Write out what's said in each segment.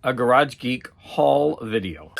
a Garage Geek haul video.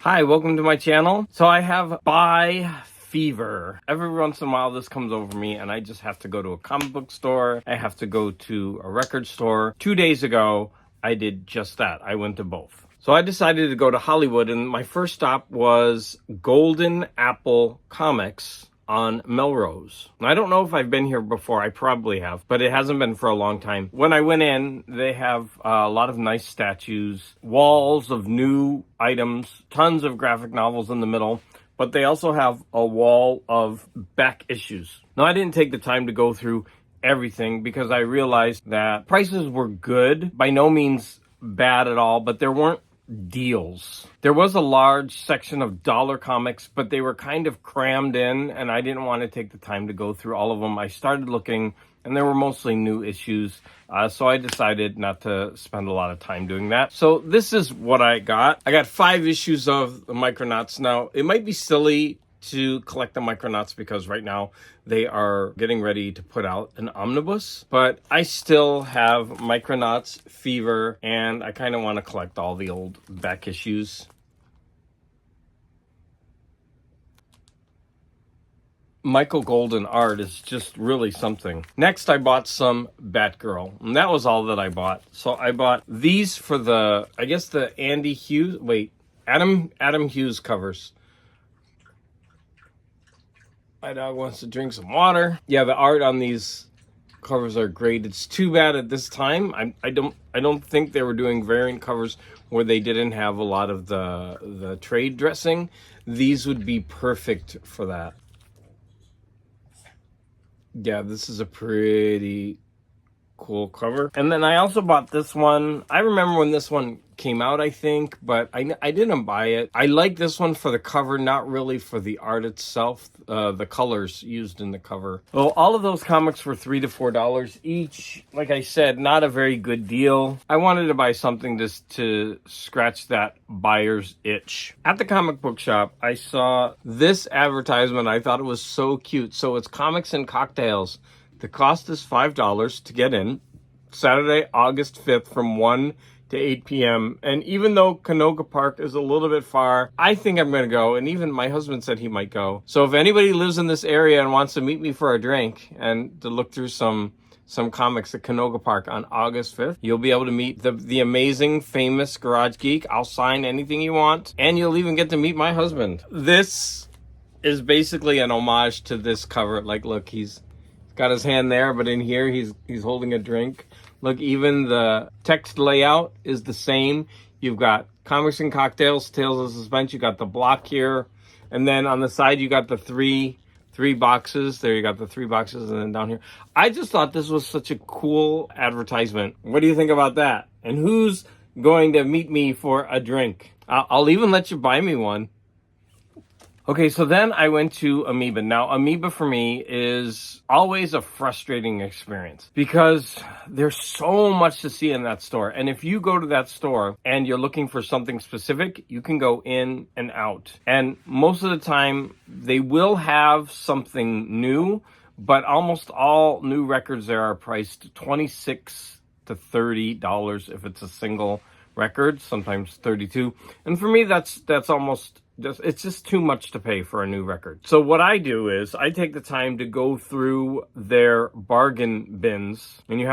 Hi, welcome to my channel. So I have buy fever. Every once in a while this comes over me and I just have to go to a comic book store. I have to go to a record store. 2 days ago, I did just that. I went to both. So I decided to go to Hollywood, and my first stop was Golden Apple Comics on Melrose. I don't know if I've been here before. I probably have, but it hasn't been for a long time. When I went in, they have a lot of nice statues, walls of new items, tons of graphic novels in the middle, but they also have a wall of back issues. Now, I didn't take the time to go through everything because I realized that prices were good, by no means bad at all, but there weren't deals. There was a large section of dollar comics, but they were kind of crammed in, and I didn't want to take the time to go through all of them. I started looking, and there were mostly new issues, so I decided not to spend a lot of time doing that. So this is what I got. I got 5 issues of the Micronauts. Now, it might be silly to collect the Micronauts because right now they are getting ready to put out an omnibus, but I still have Micronauts fever, and I kind of want to collect all the old back issues. Michael Golden art is just really something. Next, I bought some Batgirl, and that was all that I bought. So I bought these for the, I guess the Adam Hughes covers. My dog wants to drink some water. Yeah, the art on these covers are great. It's too bad at this time. I don't think they were doing variant covers where they didn't have a lot of the trade dressing. These would be perfect for that. Yeah, this is a pretty cool cover. And then I also bought this one. I remember when this one came out, I think, but I didn't buy it. I like this one for the cover, not really for the art itself, the colors used in the cover. Well, all of those comics were $3 to $4 each. Like I said, not a very good deal. I wanted to buy something just to scratch that buyer's itch. At the comic book shop, I saw this advertisement. I thought it was so cute. So it's Comics and Cocktails. The cost is $5 to get in, Saturday, August 5th from 1 to 8 p.m. And even though Canoga Park is a little bit far, I think I'm going to go. And even my husband said he might go. So if anybody lives in this area and wants to meet me for a drink and to look through some comics at Canoga Park on August 5th, you'll be able to meet the amazing, famous Garage Geek. I'll sign anything you want. And you'll even get to meet my husband. This is basically an homage to this cover. Like, look, he's got his hand there, but in here he's holding a drink. Look, even the text layout is the same. You've got Comics and Cocktails, Tales of Suspense. You got the block here, and then on the side you got the three boxes. There you got the 3 boxes, and then down here. I just thought this was such a cool advertisement. What do you think about that? And who's going to meet me for a drink? I'll even let you buy me one. Okay, so then I went to Amoeba. Now, Amoeba for me is always a frustrating experience because there's so much to see in that store. And if you go to that store and you're looking for something specific, you can go in and out. And most of the time, they will have something new, but almost all new records there are priced $26 to $30 if it's a single record, sometimes $32. And for me, that's almost... it's just too much to pay for a new record. So what I do is I take the time to go through their bargain bins, and you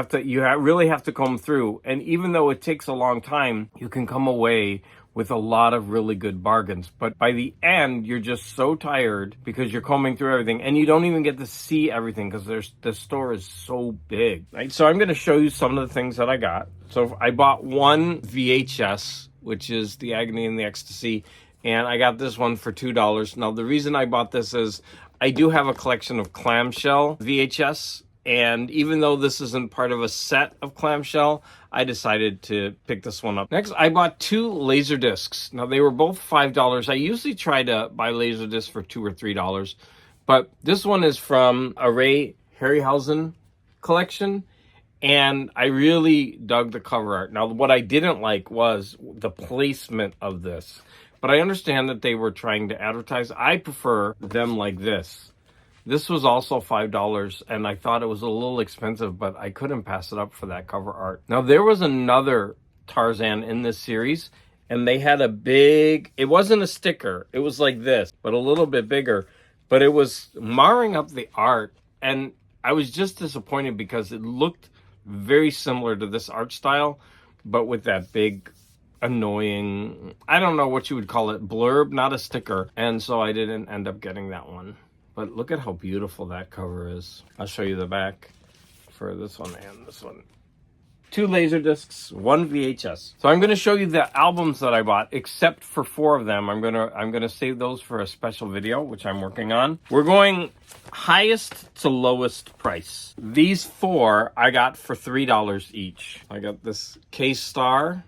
really have to comb through. And even though it takes a long time, you can come away with a lot of really good bargains. But by the end, you're just so tired because you're combing through everything, and you don't even get to see everything because the store is so big. Right? So I'm going to show you some of the things that I got. So I bought one VHS, which is The Agony and the Ecstasy. And I got this one for $2. Now, the reason I bought this is I do have a collection of clamshell VHS. And even though this isn't part of a set of clamshell, I decided to pick this one up. Next, I bought 2 Laserdiscs. Now, they were both $5. I usually try to buy Laserdiscs for $2 or $3. But this one is from a Ray Harryhausen collection. And I really dug the cover art. Now, what I didn't like was the placement of this. But I understand that they were trying to advertise. I prefer them like this. This was also $5, and I thought it was a little expensive, but I couldn't pass it up for that cover art. Now, there was another Tarzan in this series, and they had a big, it wasn't a sticker, it was like this, but a little bit bigger, but it was marring up the art, and I was just disappointed because it looked very similar to this art style, but with that big, annoying, I don't know what you would call it, blurb, not a sticker, and so I didn't end up getting that one. But look at how beautiful that cover is. I'll show you the back for this one and this one. 2 Laserdiscs, 1 VHS. So I'm going to show you the albums that I bought, except for 4 of them. I'm going to save those for a special video, which I'm working on. We're going highest to lowest price. These 4 I got for $3 each. I got this K-Star.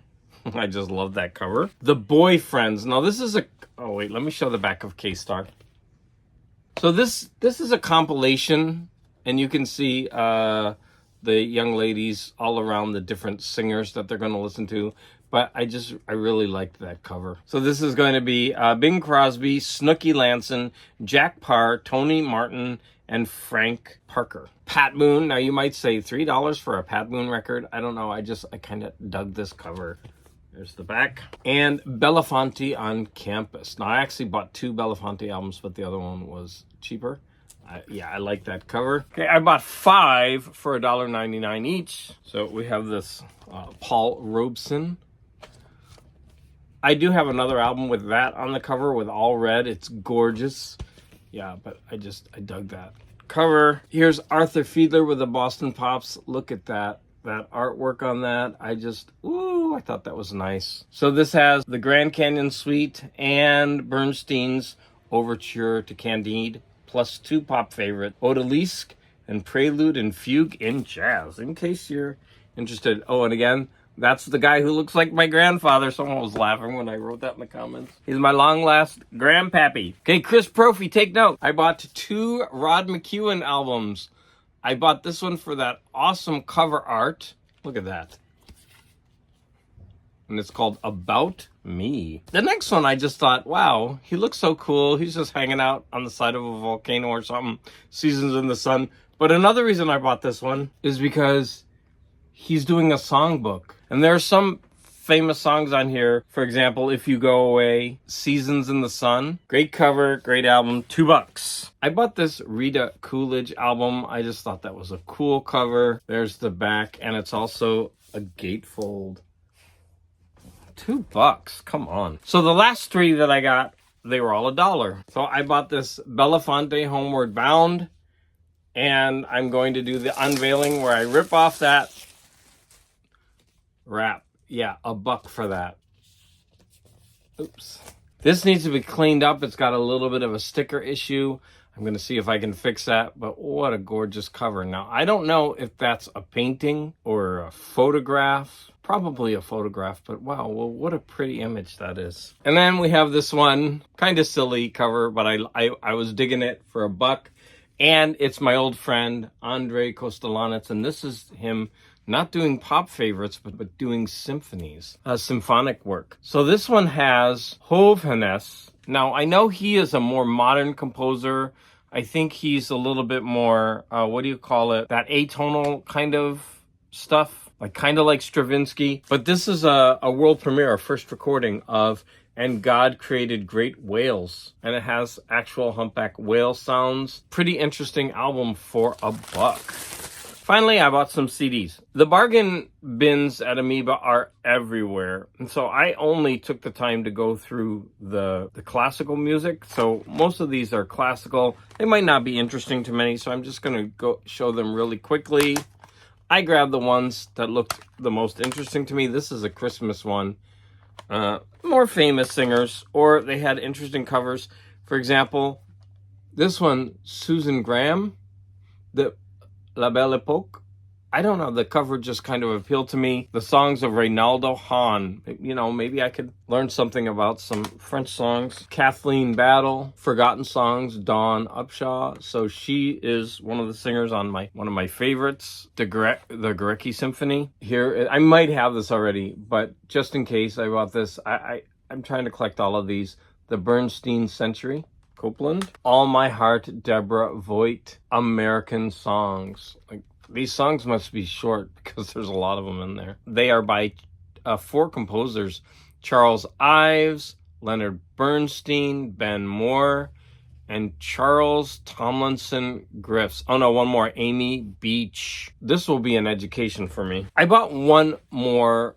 I just love that cover. The Boyfriends. Now this is a, oh wait, let me show the back of K-Star. So this is a compilation, and you can see the young ladies all around, the different singers that they're going to listen to. But I really liked that cover. So this is going to be Bing Crosby, Snooky Lanson, Jack Parr, Tony Martin, and Frank Parker. Pat Boone. Now you might say $3 for a Pat Boone record. I don't know. I kind of dug this cover. There's the back. And Belafonte on Campus. Now, I actually bought 2 Belafonte albums, but the other one was cheaper. Yeah, I like that cover. Okay, I bought 5 for $1.99 each. So we have this Paul Robeson. I do have another album with that on the cover with all red. It's gorgeous. Yeah, but I dug that cover. Here's Arthur Fiedler with the Boston Pops. Look at that. That artwork on that, I thought that was nice. So this has the Grand Canyon Suite and Bernstein's Overture to Candide, plus 2 pop favorites, Odalisque and Prelude and Fugue in Jazz, in case you're interested. Oh, and again, that's the guy who looks like my grandfather. Someone was laughing when I wrote that in the comments. He's my long-last grandpappy. Okay, Chris Prophy, take note. I bought 2 Rod McEwen albums. I bought this one for that awesome cover art. Look at that. And it's called About Me. The next one, I just thought, wow, he looks so cool. He's just hanging out on the side of a volcano or something. Seasons in the Sun. But another reason I bought this one is because he's doing a songbook. And there are some famous songs on here. For example, If You Go Away, Seasons in the Sun. Great cover, great album, $2. I bought this Rita Coolidge album. I just thought that was a cool cover. There's the back, and it's also a gatefold. $2, come on. So the last 3 that I got, they were all $1. So I bought this Belafonte Homeward Bound, and I'm going to do the unveiling where I rip off that wrap. Yeah, $1 for that. Oops. This needs to be cleaned up. It's got a little bit of a sticker issue. I'm going to see if I can fix that. But what a gorgeous cover. Now, I don't know if that's a painting or a photograph. Probably a photograph, but wow, well, what a pretty image that is. And then we have this one, kind of silly cover, but I was digging it for $1. And it's my old friend, Andre Kostelanetz. And this is him not doing pop favorites, but doing symphonies, symphonic work. So this one has Hovhannes. Now, I know he is a more modern composer. I think he's a little bit more, what do you call it? That atonal kind of stuff, kind of like Stravinsky. But this is a world premiere, a first recording of And God Created Great Whales. And it has actual humpback whale sounds. Pretty interesting album for $1. Finally, I bought some CDs. The bargain bins at Amoeba are everywhere. And so I only took the time to go through the classical music. So most of these are classical. They might not be interesting to many, so I'm just going to go show them really quickly. I grabbed the ones that looked the most interesting to me. This is a Christmas one. More famous singers, or they had interesting covers. For example, this one, Susan Graham, the La Belle Epoque. I don't know, the cover just kind of appealed to me. The songs of Reynaldo Hahn. You know, maybe I could learn something about some French songs. Kathleen Battle, Forgotten Songs, Dawn Upshaw. So she is one of the singers on one of my favorites, the Gorecki Symphony. Here, I might have this already, but just in case I bought this, I'm trying to collect all of these. The Bernstein Century. Copeland. All My Heart, Deborah Voigt, American Songs. Like, these songs must be short because there's a lot of them in there. They are by 4 composers: Charles Ives, Leonard Bernstein, Ben Moore, and Charles Tomlinson Griffiths. Oh no, one more, Amy Beach. This will be an education for me. I bought one more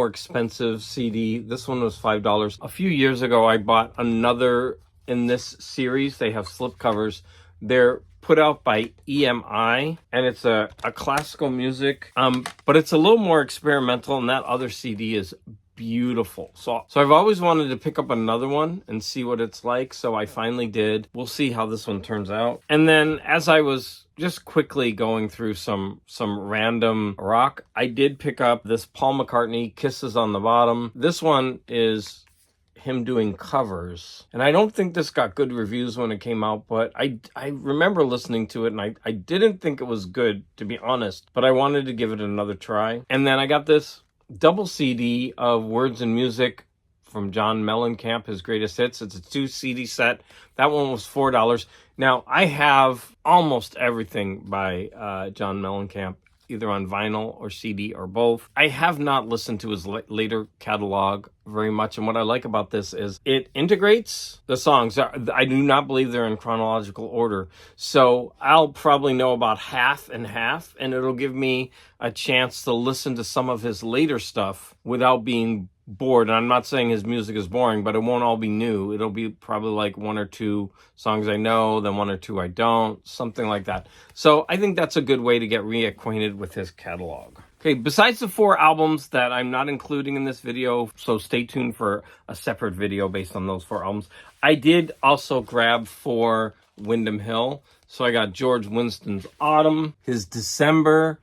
expensive CD. This one was $5. A few years ago, I bought another in this series. They have slipcovers. They're put out by EMI, and it's a classical music, but it's a little more experimental, and that other CD is beautiful. So I've always wanted to pick up another one and see what it's like, so I finally did. We'll see how this one turns out. And then as I was just quickly going through some random rock, I did pick up this Paul McCartney, Kisses on the Bottom. This one is him doing covers, and I don't think this got good reviews when it came out, but I remember listening to it, and I didn't think it was good, to be honest, but I wanted to give it another try. And then I got this double CD of Words and Music from John Mellencamp, his greatest hits. It's a 2 CD set. That one was $4. Now, I have almost everything by John Mellencamp, either on vinyl or CD or both. I have not listened to his later catalog very much, and what I like about this is it integrates the songs. I do not believe they're in chronological order, so I'll probably know about half and half, and it'll give me a chance to listen to some of his later stuff without being bored. And I'm not saying his music is boring, but it won't all be new. It'll be probably like 1 or 2 songs I know, then 1 or 2 I don't, something like that. So I think that's a good way to get reacquainted with his catalog. Okay, besides the 4 albums that I'm not including in this video, so stay tuned for a separate video based on those 4 albums, I did also grab 4 Windham Hill. So I got George Winston's Autumn, his December.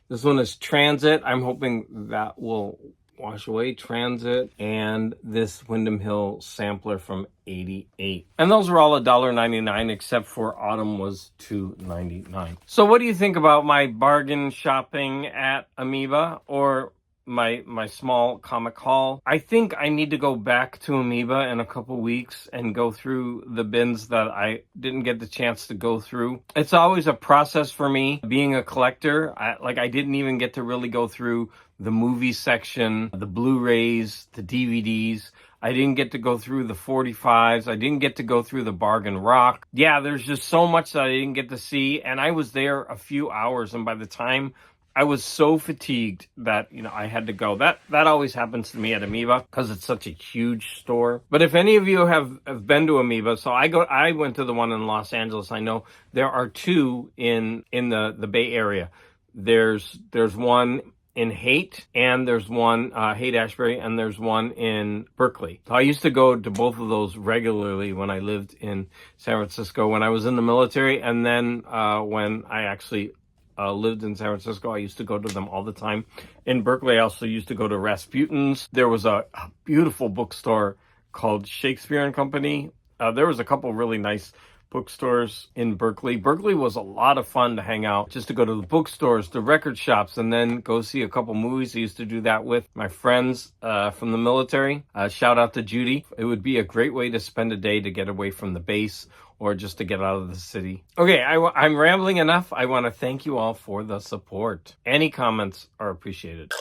This one is Transit. I'm hoping that will wash away, Transit, and this Windham Hill sampler from '88. And those were all $1.99, except for Autumn was $2.99. So what do you think about my bargain shopping at Amoeba, or my small comic haul? I think I need to go back to Amoeba in a couple weeks and go through the bins that I didn't get the chance to go through. It's always a process for me being a collector. I didn't even get to really go through the movie section, the Blu-rays, the DVDs. I didn't get to go through the 45s. I didn't get to go through the bargain rock. Yeah, there's just so much that I didn't get to see, and I was there a few hours, and by the time I was so fatigued that, I had to go. That always happens to me at Amoeba because it's such a huge store. But if any of you have been to Amoeba, so I went to the one in Los Angeles. I know there are 2 in the Bay Area. There's one in Haight, and there's one Haight-Ashbury, and there's one in Berkeley. So I used to go to both of those regularly when I lived in San Francisco when I was in the military, and then when I actually lived in San Francisco, I used to go to them all the time. In Berkeley, I also used to go to Rasputin's. There was a beautiful bookstore called Shakespeare and Company. There was a couple really nice bookstores in Berkeley. Berkeley was a lot of fun to hang out, just to go to the bookstores, the record shops, and then go see a couple movies. I used to do that with my friends from the military. Shout out to Judy. It would be a great way to spend a day to get away from the base or just to get out of the city. Okay, I'm rambling enough. I want to thank you all for the support. Any comments are appreciated.